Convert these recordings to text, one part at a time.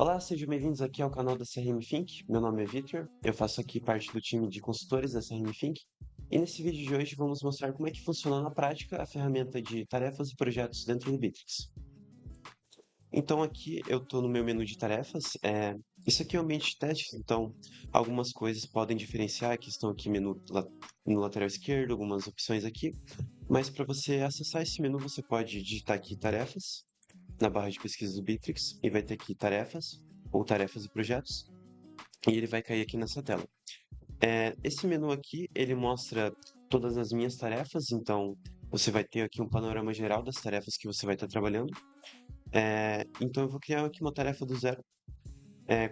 Olá, sejam bem-vindos aqui ao canal da CRM Think. Meu nome é Victor, eu faço aqui parte do time de consultores da CRM Think. E nesse vídeo de hoje vamos mostrar como é que funciona na prática a ferramenta de tarefas e projetos dentro do Bittrex. Então aqui eu estou no meu menu de tarefas. Isso aqui é um ambiente de testes, então algumas coisas podem diferenciar que estão aqui no lateral esquerdo, algumas opções aqui. Mas para você acessar esse menu, você pode digitar aqui tarefas na barra de pesquisa do Bittrex e vai ter aqui tarefas ou tarefas e projetos e ele vai cair aqui nessa tela. Esse menu aqui, ele mostra todas as minhas tarefas, então você vai ter aqui um panorama geral das tarefas que você vai estar trabalhando. Então eu vou criar aqui uma tarefa do zero.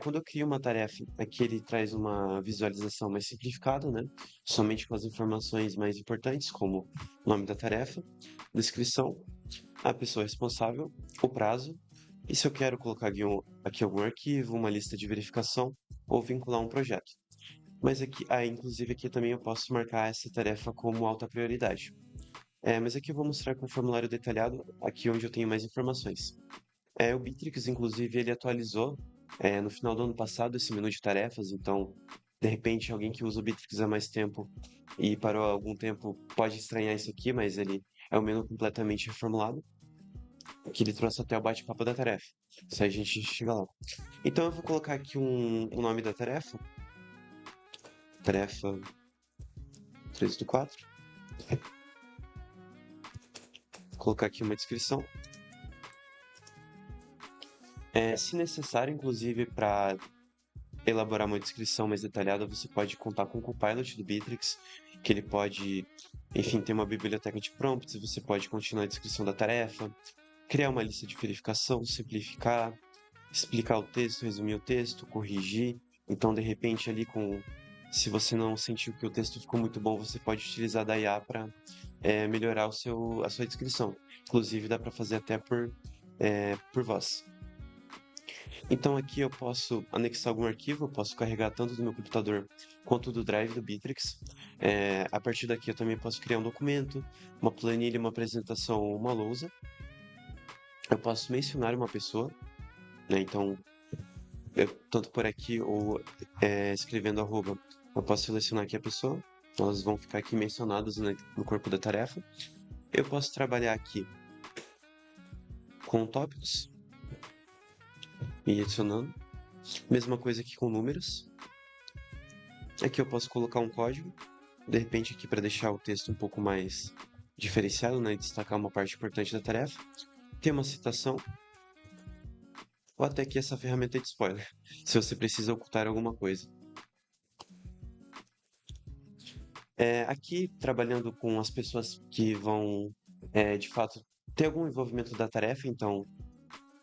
Quando eu crio uma tarefa, aqui ele traz uma visualização mais simplificada, né? Somente com as informações mais importantes, como o nome da tarefa, descrição, a pessoa responsável, o prazo, e se eu quero colocar aqui algum arquivo, uma lista de verificação ou vincular um projeto. Mas aqui, inclusive aqui também eu posso marcar essa tarefa como alta prioridade. Mas aqui eu vou mostrar com o formulário detalhado, aqui onde eu tenho mais informações. O Bittrex, inclusive, ele atualizou no final do ano passado esse menu de tarefas, então, de repente, alguém que usa o Bittrex há mais tempo e parou há algum tempo pode estranhar isso aqui, mas ele é um menu completamente reformulado, que ele trouxe até o bate-papo da tarefa. Isso aí a gente chega lá. Então eu vou colocar aqui o nome da tarefa, tarefa 3 do 4. Colocar aqui uma descrição. Se necessário, inclusive, para elaborar uma descrição mais detalhada, você pode contar com o Copilot do Bittrex, que ele pode, enfim, ter uma biblioteca de prompts, você pode continuar a descrição da tarefa, criar uma lista de verificação, simplificar, explicar o texto, resumir o texto, corrigir. Então, de repente, se você não sentiu que o texto ficou muito bom, você pode utilizar da IA para melhorar a sua descrição. Inclusive, dá para fazer até por voz. Então aqui eu posso anexar algum arquivo, eu posso carregar tanto do meu computador quanto do drive do Bittrex. A partir daqui eu também posso criar um documento, uma planilha, uma apresentação ou uma lousa. Eu posso mencionar uma pessoa, né? Então, tanto por aqui ou escrevendo arroba, eu posso selecionar aqui a pessoa. Elas vão ficar aqui mencionadas, né, no corpo da tarefa. Eu posso trabalhar aqui com tópicos e adicionando. Mesma coisa aqui com números. Aqui eu posso colocar um código, de repente aqui para deixar o texto um pouco mais diferenciado, né, e destacar uma parte importante da tarefa. Tem uma citação, ou até aqui essa ferramenta de spoiler, se você precisa ocultar alguma coisa. Aqui, trabalhando com as pessoas que vão, de fato, ter algum envolvimento da tarefa, então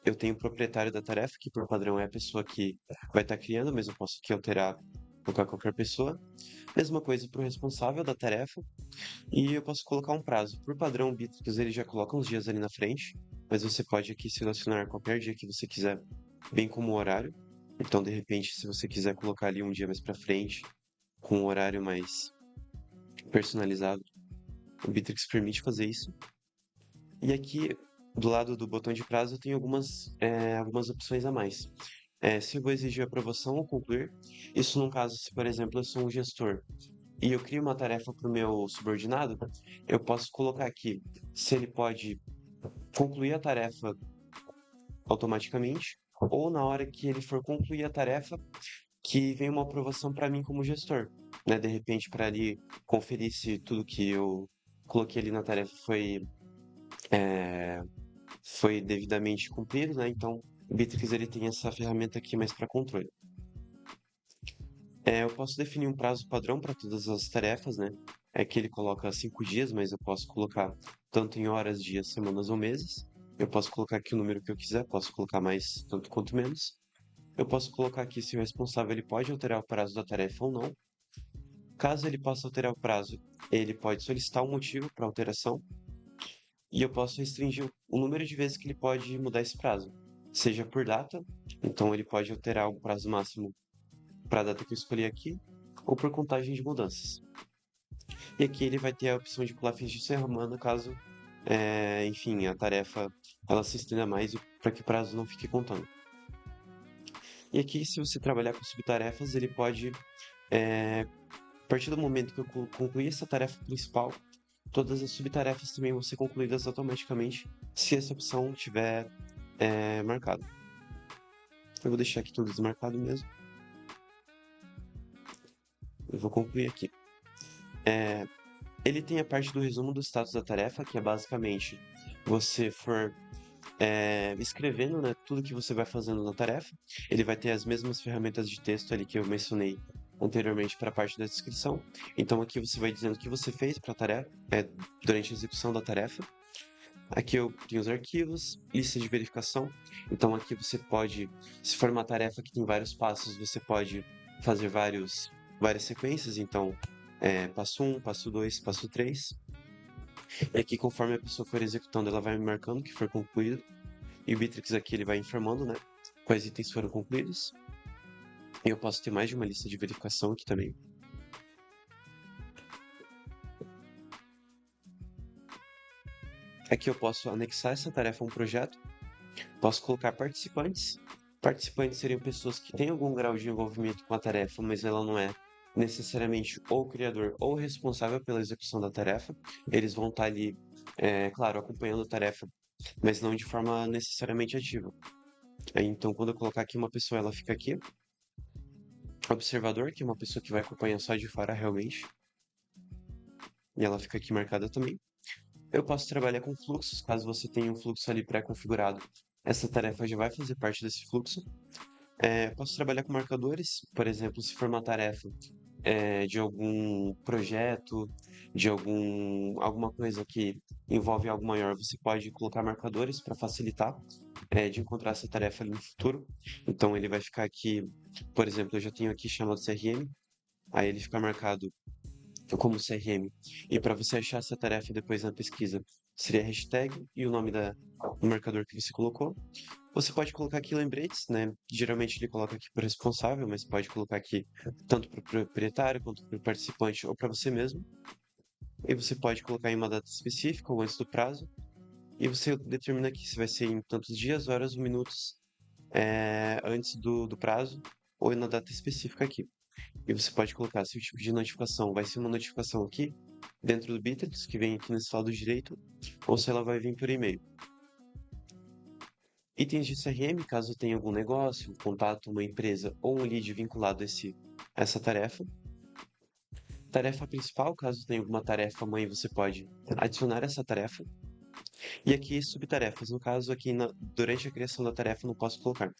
eu tenho o proprietário da tarefa, que por padrão é a pessoa que vai estar criando, mas eu posso aqui alterar, colocar qualquer pessoa. Mesma coisa para o responsável da tarefa, e eu posso colocar um prazo. Por padrão, o Bittrex ele já coloca uns dias ali na frente, mas você pode aqui selecionar qualquer dia que você quiser, bem como o horário. Então, de repente, se você quiser colocar ali um dia mais para frente, com um horário mais personalizado, o Bittrex permite fazer isso. E aqui, do lado do botão de prazo, eu tenho algumas opções a mais. Se eu vou exigir aprovação ou concluir, isso no caso, se por exemplo eu sou um gestor e eu crio uma tarefa para o meu subordinado, eu posso colocar aqui se ele pode concluir a tarefa automaticamente ou na hora que ele for concluir a tarefa, que vem uma aprovação para mim como gestor, né? De repente, para ali conferir se tudo que eu coloquei ali na tarefa é, foi devidamente cumprido, né? Então, o Bittrex ele tem essa ferramenta aqui mais para controle. Eu posso definir um prazo padrão para todas as tarefas, né? É que ele coloca 5 dias, mas eu posso colocar tanto em horas, dias, semanas ou meses. Eu posso colocar aqui o número que eu quiser, posso colocar mais tanto quanto menos. Eu posso colocar aqui se o responsável ele pode alterar o prazo da tarefa ou não. Caso ele possa alterar o prazo, ele pode solicitar um motivo para alteração e eu posso restringir o número de vezes que ele pode mudar esse prazo, seja por data, então ele pode alterar o prazo máximo para a data que eu escolhi aqui, ou por contagem de mudanças. E aqui ele vai ter a opção de pular fins de semana caso, enfim, a tarefa ela se estenda mais para que o prazo não fique contando. E aqui, se você trabalhar com subtarefas, ele pode, a partir do momento que eu concluir essa tarefa principal, todas as subtarefas também vão ser concluídas automaticamente se essa opção tiver marcado. Eu vou deixar aqui tudo desmarcado mesmo. Eu vou concluir aqui. Ele tem a parte do resumo do status da tarefa, que é basicamente você for escrevendo, né, tudo que você vai fazendo na tarefa. Ele vai ter as mesmas ferramentas de texto ali que eu mencionei anteriormente para a parte da descrição. Então aqui você vai dizendo o que você fez para a tarefa, durante a execução da tarefa. Aqui eu tenho os arquivos, lista de verificação. Então aqui você pode, se for uma tarefa que tem vários passos, você pode fazer várias sequências. Então, passo 1, passo 2, passo 3. E aqui, conforme a pessoa for executando, ela vai me marcando que foi concluído. E o Bittrex aqui ele vai informando, né, quais itens foram concluídos. E eu posso ter mais de uma lista de verificação aqui também. Aqui eu posso anexar essa tarefa a um projeto. Posso colocar participantes. Participantes seriam pessoas que têm algum grau de envolvimento com a tarefa, mas ela não é necessariamente ou o criador ou o responsável pela execução da tarefa. Eles vão estar ali, claro, acompanhando a tarefa, mas não de forma necessariamente ativa. Então, quando eu colocar aqui uma pessoa, ela fica aqui. Observador, que é uma pessoa que vai acompanhar só de fora realmente. E ela fica aqui marcada também. Eu posso trabalhar com fluxos, caso você tenha um fluxo ali pré-configurado. Essa tarefa já vai fazer parte desse fluxo. Posso trabalhar com marcadores, por exemplo, se for uma tarefa de algum projeto, de alguma coisa que envolve algo maior, você pode colocar marcadores para facilitar de encontrar essa tarefa ali no futuro. Então ele vai ficar aqui, por exemplo, eu já tenho aqui chamado CRM, aí ele fica marcado como CRM. E para você achar essa tarefa depois na pesquisa, seria a hashtag e o nome do marcador que você colocou. Você pode colocar aqui lembretes, né? Geralmente ele coloca aqui para o responsável, mas pode colocar aqui tanto para o proprietário quanto para o participante ou para você mesmo. E você pode colocar em uma data específica ou antes do prazo. E você determina aqui se vai ser em tantos dias, horas ou minutos antes do prazo ou na data específica aqui. E você pode colocar se o tipo de notificação vai ser uma notificação aqui, dentro do Bittrex, que vem aqui nesse lado direito, ou se ela vai vir por e-mail. Itens de CRM, caso tenha algum negócio, um contato, uma empresa ou um lead vinculado a essa tarefa. Tarefa principal, caso tenha alguma tarefa mãe, você pode adicionar essa tarefa. E aqui, subtarefas. No caso, aqui durante a criação da tarefa, não posso colocar.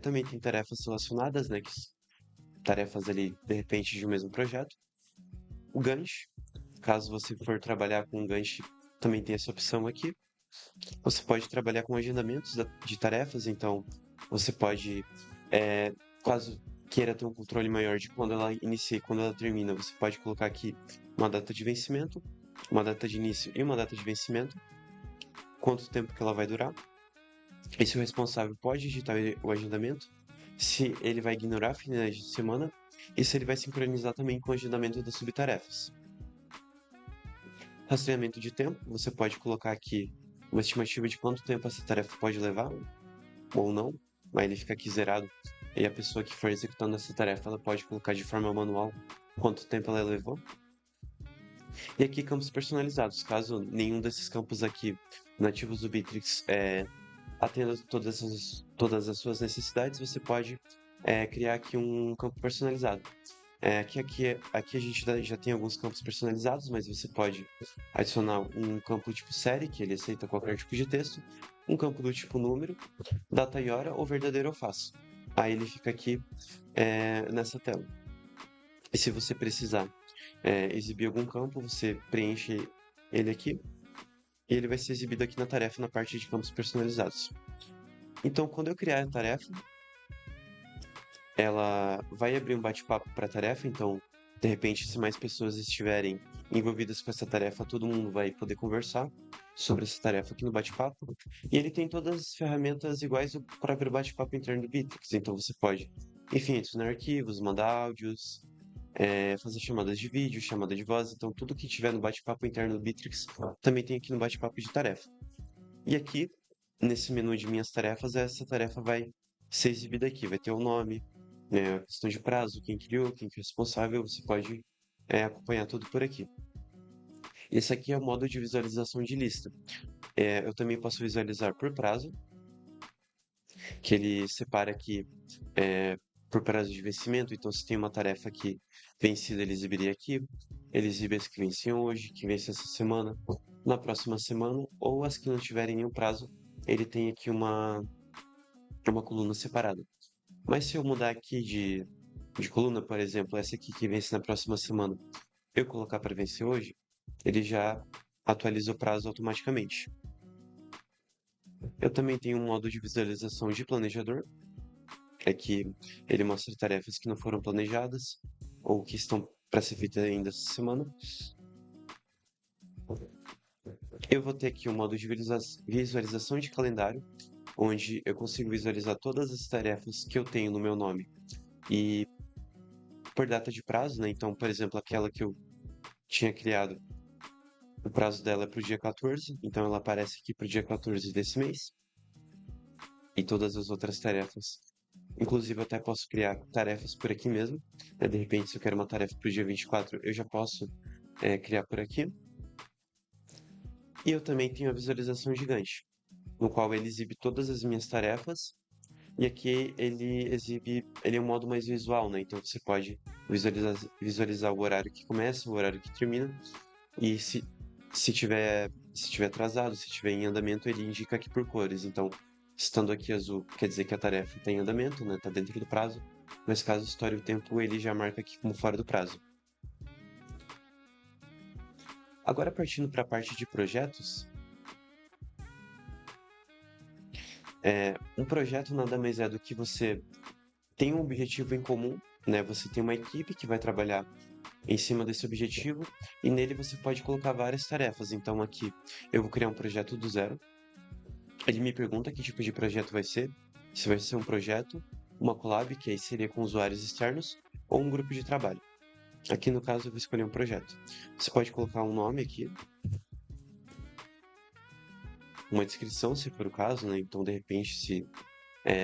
Também tem tarefas relacionadas, né? Tarefas ali, de repente, de um mesmo projeto. O Gantt, caso você for trabalhar com o Gantt, também tem essa opção aqui. Você pode trabalhar com agendamentos de tarefas, então você pode, caso queira ter um controle maior de quando ela inicia e quando ela termina, você pode colocar aqui uma data de vencimento, uma data de início e uma data de vencimento, quanto tempo que ela vai durar. E se o responsável pode digitar o agendamento, se ele vai ignorar finais de semana e se ele vai sincronizar também com o agendamento das subtarefas. Rastreamento de tempo, você pode colocar aqui uma estimativa de quanto tempo essa tarefa pode levar, ou não, mas ele fica aqui zerado. E a pessoa que for executando essa tarefa, ela pode colocar de forma manual quanto tempo ela levou. E aqui campos personalizados, caso nenhum desses campos aqui nativos do Bittrex atenda todas as suas necessidades, você pode criar aqui um campo personalizado. Aqui a gente já tem alguns campos personalizados, mas você pode adicionar um campo tipo série, que ele aceita qualquer tipo de texto, um campo do tipo número, data e hora ou verdadeiro ou falso. Aí ele fica aqui nessa tela. E se você precisar exibir algum campo, você preenche ele aqui e ele vai ser exibido aqui na tarefa na parte de campos personalizados. Então, quando eu criar a tarefa, ela vai abrir um bate-papo para a tarefa, então, de repente, se mais pessoas estiverem envolvidas com essa tarefa, todo mundo vai poder conversar sobre essa tarefa aqui no bate-papo. E ele tem todas as ferramentas iguais ao próprio bate-papo interno do Bittrex, então você pode, enfim, adicionar arquivos, mandar áudios, fazer chamadas de vídeo, chamada de voz, então tudo que tiver no bate-papo interno do Bittrex também tem aqui no bate-papo de tarefa. E aqui, nesse menu de minhas tarefas, essa tarefa vai ser exibido aqui. Vai ter o nome, né, a questão de prazo, quem criou, quem que é responsável, você pode acompanhar tudo por aqui. Esse aqui é o modo de visualização de lista. Eu também posso visualizar por prazo, que ele separa aqui por prazo de vencimento. Então, se tem uma tarefa aqui vencida, ele exibiria aqui. Ele exibe as que vencem hoje, que vencem essa semana, na próxima semana, ou as que não tiverem nenhum prazo, ele tem aqui uma coluna separada. Mas se eu mudar aqui de coluna, por exemplo, essa aqui que vence na próxima semana, eu colocar para vencer hoje, ele já atualiza o prazo automaticamente. Eu também tenho um modo de visualização de planejador, é que ele mostra tarefas que não foram planejadas ou que estão para ser feitas ainda essa semana. Eu vou ter aqui um modo de visualização de calendário, onde eu consigo visualizar todas as tarefas que eu tenho no meu nome e por data de prazo, né? Então, por exemplo, aquela que eu tinha criado, o prazo dela é para o dia 14, então ela aparece aqui para o dia 14 desse mês. E todas as outras tarefas. Inclusive, eu até posso criar tarefas por aqui mesmo, né? De repente, se eu quero uma tarefa para o dia 24, eu já posso criar por aqui. E eu também tenho a visualização gigante, no qual ele exibe todas as minhas tarefas. E aqui ele é um modo mais visual, né? Então você pode visualizar o horário que começa, o horário que termina. E se tiver atrasado, se tiver em andamento, ele indica aqui por cores. Então, estando aqui azul, quer dizer que a tarefa está em andamento, né? Está dentro do prazo. Mas caso estoure o tempo, ele já marca aqui como fora do prazo. Agora, partindo para a parte de projetos, um projeto nada mais é do que você tem um objetivo em comum, né? Você tem uma equipe que vai trabalhar em cima desse objetivo e nele você pode colocar várias tarefas. Então, aqui eu vou criar um projeto do zero. Ele me pergunta que tipo de projeto vai ser, se vai ser um projeto, uma collab, que aí seria com usuários externos, ou um grupo de trabalho. Aqui no caso eu vou escolher um projeto. Você pode colocar um nome aqui, uma descrição, se for o caso, né? Então, de repente, se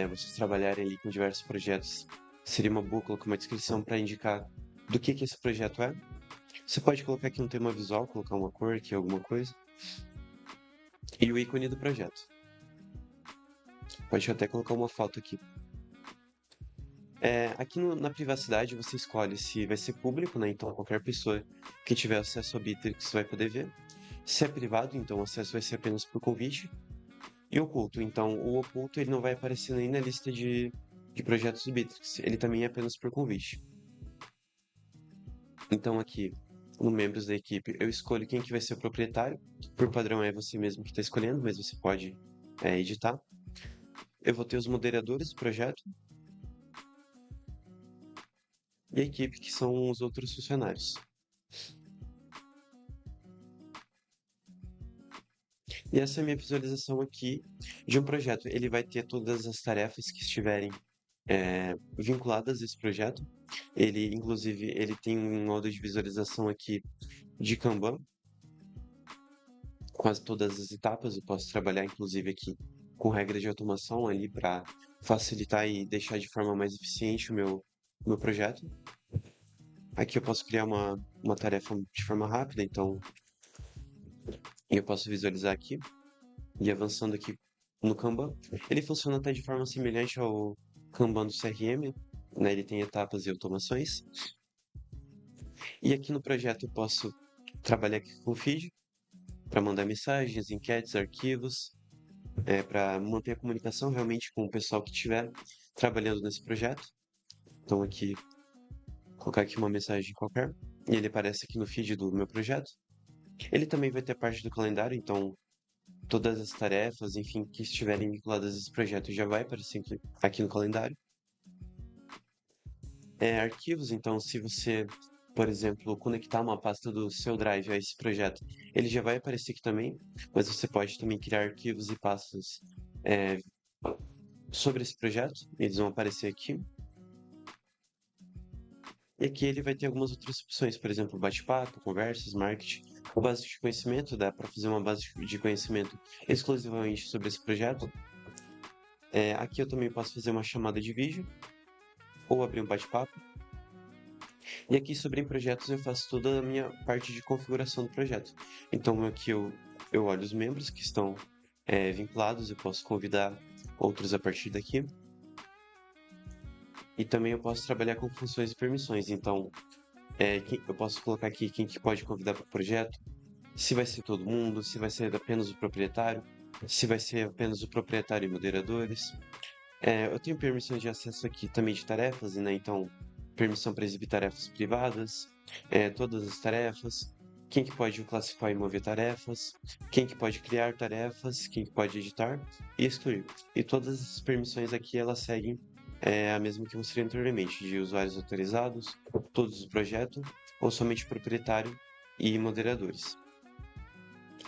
vocês trabalharem aí com diversos projetos, seria uma boa colocar uma descrição para indicar do que esse projeto é. Você pode colocar aqui um tema visual, colocar uma cor aqui, alguma coisa. E o ícone do projeto. Pode até colocar uma foto aqui. Aqui na privacidade você escolhe se vai ser público, né? Então qualquer pessoa que tiver acesso ao Bittrex vai poder ver. Se é privado, então o acesso vai ser apenas por convite. E oculto, então o oculto ele não vai aparecer nem na lista de projetos do Bittrex, ele também é apenas por convite. Então aqui, no membros da equipe, eu escolho quem que vai ser o proprietário. Por padrão é você mesmo que está escolhendo, mas você pode editar. Eu vou ter os moderadores do projeto e a equipe, que são os outros funcionários. E essa é a minha visualização aqui de um projeto. Ele vai ter todas as tarefas que estiverem vinculadas a esse projeto. Ele, inclusive, ele tem um modo de visualização aqui de Kanban, quase todas as etapas. Eu posso trabalhar, inclusive, aqui com regras de automação ali para facilitar e deixar de forma mais eficiente o meu projeto. Aqui eu posso criar uma tarefa de forma rápida, então eu posso visualizar aqui e avançando aqui no Kanban. Ele funciona até de forma semelhante ao Kanban do CRM, né? Ele tem etapas e automações. E aqui no projeto eu posso trabalhar aqui com o feed para mandar mensagens, enquetes, arquivos, para manter a comunicação realmente com o pessoal que estiver trabalhando nesse projeto. Então aqui, colocar aqui uma mensagem qualquer e ele aparece aqui no feed do meu projeto. Ele também vai ter parte do calendário, então todas as tarefas, enfim, que estiverem vinculadas a esse projeto já vai aparecer aqui no calendário. Arquivos, então, se você, por exemplo, conectar uma pasta do seu Drive a esse projeto, ele já vai aparecer aqui também, mas você pode também criar arquivos e pastas sobre esse projeto, eles vão aparecer aqui. E aqui ele vai ter algumas outras opções, por exemplo, bate-papo, conversas, marketing. O básico de conhecimento, dá para fazer uma base de conhecimento exclusivamente sobre esse projeto. Aqui eu também posso fazer uma chamada de vídeo ou abrir um bate-papo. E aqui sobre projetos eu faço toda a minha parte de configuração do projeto. Então aqui eu olho os membros que estão vinculados, eu posso convidar outros a partir daqui. E também eu posso trabalhar com funções e permissões. Então eu posso colocar aqui quem que pode convidar para o projeto, se vai ser todo mundo, se vai ser apenas o proprietário, se vai ser apenas o proprietário e moderadores. Eu tenho permissões de acesso aqui também de tarefas, né? Então, permissão para exibir tarefas privadas, todas as tarefas, quem que pode classificar e mover tarefas, quem que pode criar tarefas, quem que pode editar e excluir. E todas essas permissões aqui, elas seguem a mesma que eu mostrei anteriormente, de usuários autorizados, todos do projeto, ou somente proprietário e moderadores.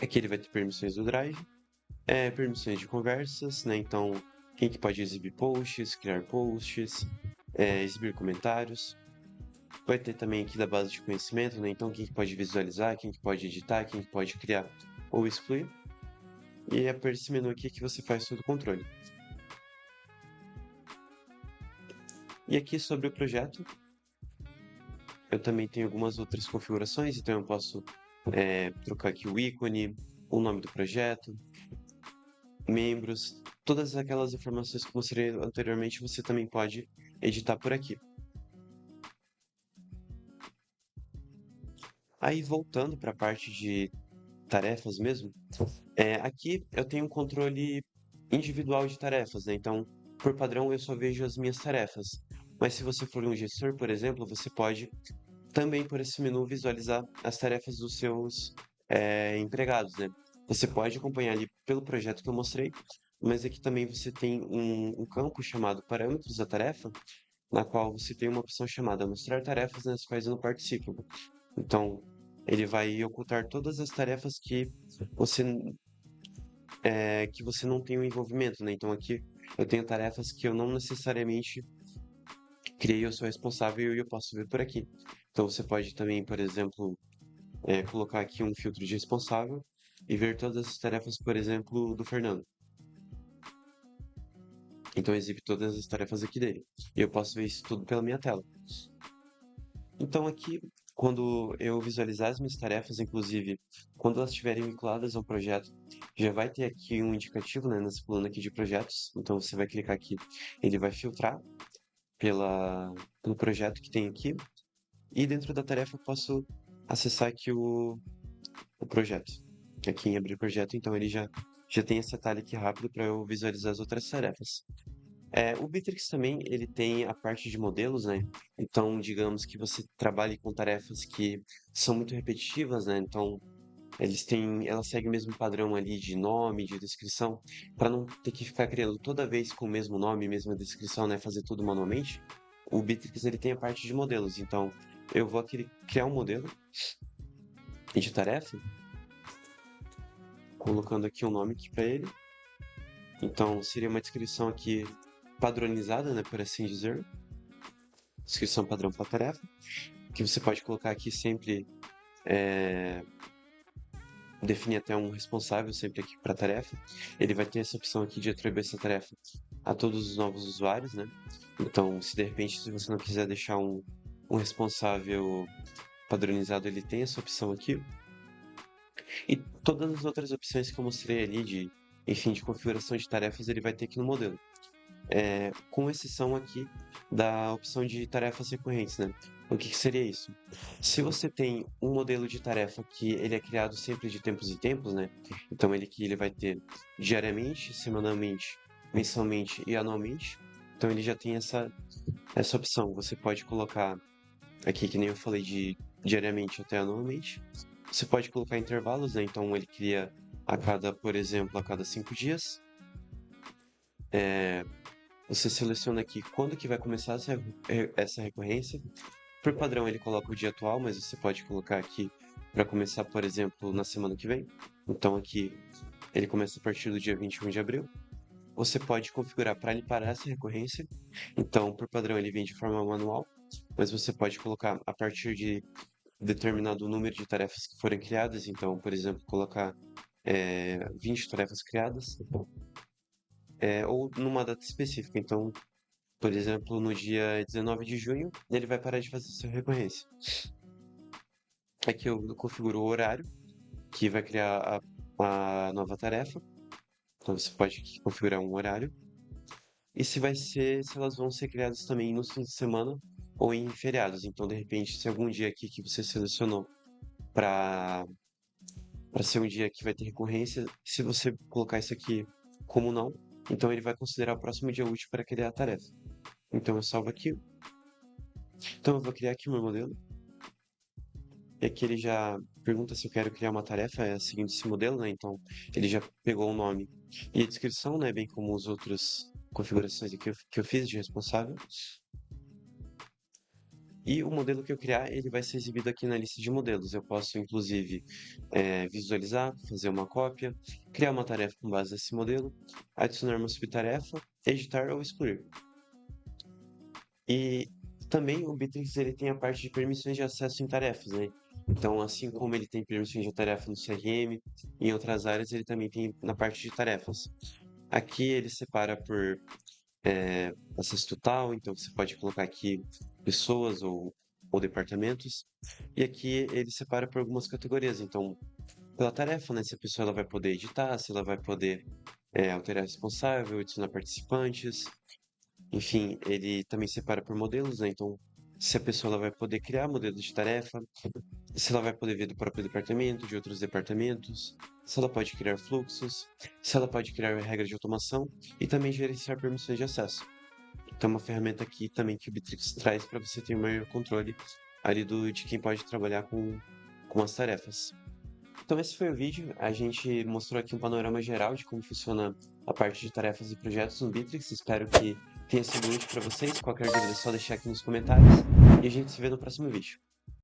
Aqui ele vai ter permissões do Drive, permissões de conversas, né? Então, quem que pode exibir posts, criar posts, exibir comentários. Vai ter também aqui da base de conhecimento, né? Então, quem que pode visualizar, quem que pode editar, quem que pode criar ou excluir. E é por esse menu aqui que você faz todo o controle. E aqui sobre o projeto, eu também tenho algumas outras configurações, então eu posso trocar aqui o ícone, o nome do projeto, membros, todas aquelas informações que eu mostrei anteriormente, você também pode editar por aqui. Aí voltando para a parte de tarefas mesmo, aqui eu tenho um controle individual de tarefas, né? Então, por padrão, eu só vejo as minhas tarefas. Mas se você for um gestor, por exemplo, você pode também por esse menu visualizar as tarefas dos seus empregados, né? Você pode acompanhar ali pelo projeto que eu mostrei, mas aqui também você tem um campo chamado Parâmetros da Tarefa, na qual você tem uma opção chamada Mostrar tarefas nas quais eu não participo. Então, ele vai ocultar todas as tarefas você que você não tem o envolvimento, né? Então aqui eu tenho tarefas que eu não necessariamente criei, eu sou responsável e eu posso ver por aqui. Então você pode também, por exemplo, colocar aqui um filtro de responsável e ver todas as tarefas, por exemplo, do Fernando. Então exibe todas as tarefas aqui dele. E eu posso ver isso tudo pela minha tela. Então aqui, quando eu visualizar as minhas tarefas, inclusive quando elas estiverem vinculadas ao projeto, já vai ter aqui um indicativo, né, nessa coluna aqui de projetos. Então você vai clicar aqui, ele vai filtrar pelo projeto que tem aqui. E dentro da tarefa eu posso acessar aqui o projeto. Aqui em abrir projeto, então ele já tem esse atalho aqui rápido para eu visualizar as outras tarefas. O Bittrex também ele tem a parte de modelos, né? Então, digamos que você trabalhe com tarefas que são muito repetitivas, né? Então, elas seguem o mesmo padrão ali de nome, de descrição, para não ter que ficar criando toda vez com o mesmo nome, mesma descrição, né? Fazer tudo manualmente. O Bittrex ele tem a parte de modelos. Então, eu vou aqui criar um modelo de tarefa, colocando aqui um nome aqui para ele. Então, seria uma descrição aqui padronizada, né, por assim dizer. Descrição padrão para a tarefa, que você pode colocar aqui sempre, definir até um responsável sempre aqui para a tarefa. Ele vai ter essa opção aqui de atribuir essa tarefa a todos os novos usuários, né? Então, se de repente, se você não quiser deixar um responsável padronizado, ele tem essa opção aqui. E todas as outras opções que eu mostrei ali enfim, de configuração de tarefas, ele vai ter aqui no modelo. Com exceção aqui da opção de tarefas recorrentes, né? O que seria isso? Se você tem um modelo de tarefa que ele é criado sempre de tempos em tempos, né? Então ele vai ter diariamente, semanalmente, mensalmente e anualmente. Então ele já tem essa opção. Você pode colocar aqui, que nem eu falei, de diariamente até anualmente. Você pode colocar intervalos, né? Então ele cria por exemplo, a cada 5 dias. Você seleciona aqui quando que vai começar essa recorrência. Por padrão, ele coloca o dia atual, mas você pode colocar aqui para começar, por exemplo, na semana que vem. Então, aqui ele começa a partir do dia 21 de abril. Você pode configurar para ele parar essa recorrência. Então, por padrão, ele vem de forma manual, mas você pode colocar a partir de determinado número de tarefas que forem criadas. Então, por exemplo, colocar 20 tarefas criadas. ou numa data específica. Então, por exemplo, no dia 19 de junho, ele vai parar de fazer sua recorrência. Aqui eu configuro o horário, que vai criar a nova tarefa. Então você pode aqui configurar um horário. E se elas vão ser criadas também nos fins de semana ou em feriados. Então, de repente, se algum dia aqui que você selecionou para ser um dia que vai ter recorrência, se você colocar isso aqui como não, então ele vai considerar o próximo dia útil para criar a tarefa. Então eu salvo aqui. Então eu vou criar aqui o meu modelo. E aqui ele já pergunta se eu quero criar uma tarefa seguindo esse modelo, né? Então ele já pegou o nome e a descrição, né? Bem como as outras configurações aqui que eu fiz de responsável. E o modelo que eu criar, ele vai ser exibido aqui na lista de modelos. Eu posso, inclusive, visualizar, fazer uma cópia, criar uma tarefa com base nesse modelo, adicionar uma subtarefa, editar ou excluir. E também o Bittrex ele tem a parte de permissões de acesso em tarefas, né? Então, assim como ele tem permissões de tarefa no CRM, em outras áreas ele também tem na parte de tarefas. Aqui ele separa por acesso total, então você pode colocar aqui pessoas ou departamentos. E aqui ele separa por algumas categorias, então pela tarefa, né? Se a pessoa ela vai poder editar, se ela vai poder alterar responsável, adicionar participantes. Enfim, ele também separa por modelos, né? Então, se a pessoa ela vai poder criar modelos de tarefa, se ela vai poder ver do próprio departamento, de outros departamentos, se ela pode criar fluxos, se ela pode criar regras de automação e também gerenciar permissões de acesso. Então, é uma ferramenta aqui também que o Bittrex traz para você ter um maior controle ali de quem pode trabalhar com as tarefas. Então, esse foi o vídeo. A gente mostrou aqui um panorama geral de como funciona a parte de tarefas e projetos no Bittrex. Espero que tenha sido útil para vocês. Qualquer dúvida é só deixar aqui nos comentários. E a gente se vê no próximo vídeo.